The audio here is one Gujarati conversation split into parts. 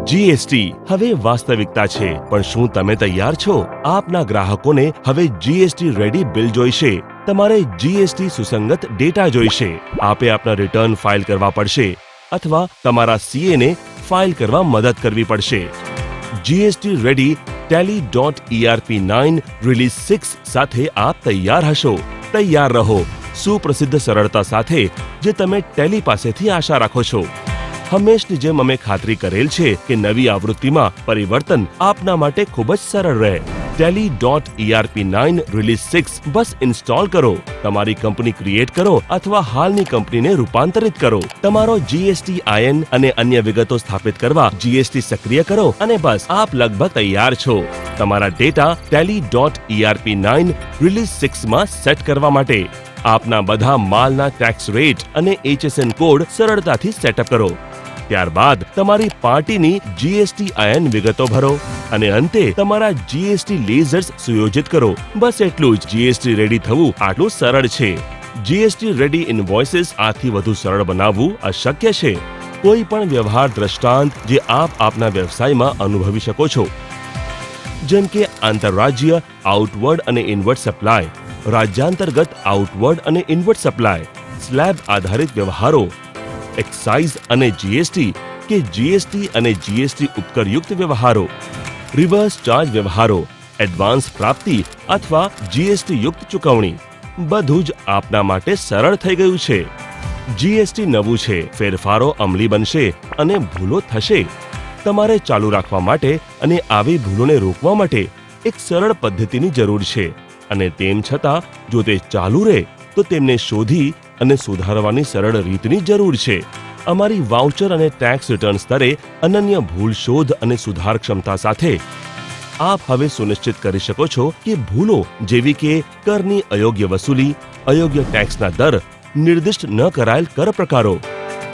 જીએસટી હવે વાસ્તવિકતા છે, પણ શું તમે તૈયાર છો? આપના ગ્રાહકોને હવે જીએસટી રેડી બિલ જોઈશે. તમારે જીએસટી સુસંગત ડેટા જોઈશે. આપે આપના રિટર્ન ફાઇલ કરવા પડશે અથવા તમારા સીએ ને ફાઇલ કરવા મદદ કરવી પડશે. જીએસટી રેડી tally.erp9 રિલીઝ 6 સાથે આપ તૈયાર હશો. તૈયાર રહો સુપ્રસિદ્ધ સરળતા સાથે જે તમે ટેલી પાસેથી આશા રાખો છો. હંમેશની જેમ અમે ખાતરી કરેલ છે કે નવી આવૃત્તિમાં પરિવર્તન આપના માટે ખૂબ જ સરળ રહે. tally.erp9 રિલીઝ 6 બસ ઇન્સ્ટોલ કરો, તમારી કંપની ક્રિએટ કરો અથવા હાલની કંપનીને રૂપાંતરિત કરો. તમારો જીએસટી આઈએન અને અન્ય વિગતો સ્થાપિત કરવા જીએસટી સક્રિય કરો અને બસ આપ લગભગ તૈયાર છો તમારા ડેટા tally.erp9 રિલીઝ 6 માં સેટ કરવા માટે. આપના બધા માલના ટેક્સ રેટ અને HSN કોડ સરળતાથી સેટઅપ કરો. ત્યારબાદ તમારી પાર્ટીની જીએસટી આઈએન વિગતો ભરો અને અંતે તમારા જીએસટી લેઝર્સ સુયોજિત કરો. બસ એટલું જ. જીએસટી રેડી થવું આટલું સરળ છે. જીએસટી રેડી ઇનવોઇસીસ આથી વધુ સરળ બનાવવું અશક્ય છે. કોઈ પણ વ્યવહાર દ્રષ્ટાંત જે આપ આપના વ્યવસાયમાં અનુભવી શકો છો, જેમ કે આંતરરાજ્ય આઉટવર્ડ અને ઇનવર્ડ સપ્લાય, રાજ્યાંતર્ગત આઉટવર્ડ અને ઇનવર્ડ સપ્લાય, સ્લેબ આધારિત વ્યવહારો, એક્સાઇઝ અને જીએસટી કે જીએસટી અને જીએસટી ઉપકરયુક્ત વ્યવહારો, રિવર્સ ચાર્જ વ્યવહારો, એડવાન્સ પ્રાપ્તિ અથવા જીએસટી યુક્ત ચૂકવણી, બધું જ આપના માટે સરળ થઈ ગયું છે. જીએસટી નવું છે, ફેરફારો અમલી બનશે અને ભૂલો થશે. તમારે ચાલુ રાખવા માટે અને આવી ભૂલોને રોકવા માટે એક સરળ પદ્ધતિની જરૂર છે અને તેમ છતાં જો તે ચાલુ રહે તો તેમને શોધી અને સુધારવાની સરળ રીતની જરૂર છે. અમારી વાઉચર અને ટેક્સ રિટર્ન સ્તરે અનન્ય ભૂલ શોધ અને સુધાર ક્ષમતા સાથે આપ હવે સુનિશ્ચિત કરી શકો છો કે ભૂલો જેવી કે કરની અયોગ્ય વસૂલી, અયોગ્ય ટેક્સના દર, નિર્દિષ્ટ ન કરાયેલ કર પ્રકારો,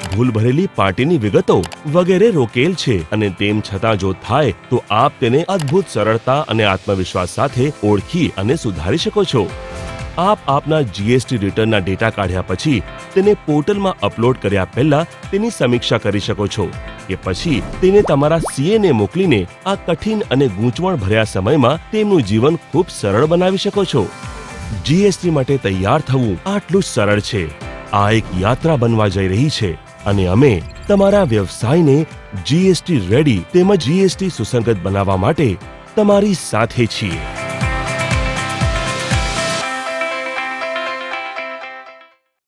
ભૂલ ભરેલી પાર્ટીની વિગતો વગેરે રોકેલ છે અને તેમ છતાં જો થાય તો આપ તેને અદ્ભુત સરળતા અને આત્મવિશ્વાસ સાથે ઓળખી અને સુધારી શકો છો. આપ આપના જીએસટી રિટર્નના ડેટા કાઢ્યા પછી તેને પોર્ટલમાં અપલોડ કર્યા પહેલા તેની સમીક્ષા કરી શકો છો કે પછી તેને તમારા સીએને મોકલીને આ કઠિન અને ગૂંચવણ ભર્યા સમયમાં તેમનું જીવન ખૂબ સરળ બનાવી શકો છો. જીએસટી માટે તૈયાર થવું આટલું જ સરળ છે. આ એક યાત્રા બનવા જઈ રહી છે અને અમે તમારા વ્યવસાયને જીએસટી રેડી તેમજ જીએસટી સુસંગત બનાવવા માટે તમારી સાથે છીએ.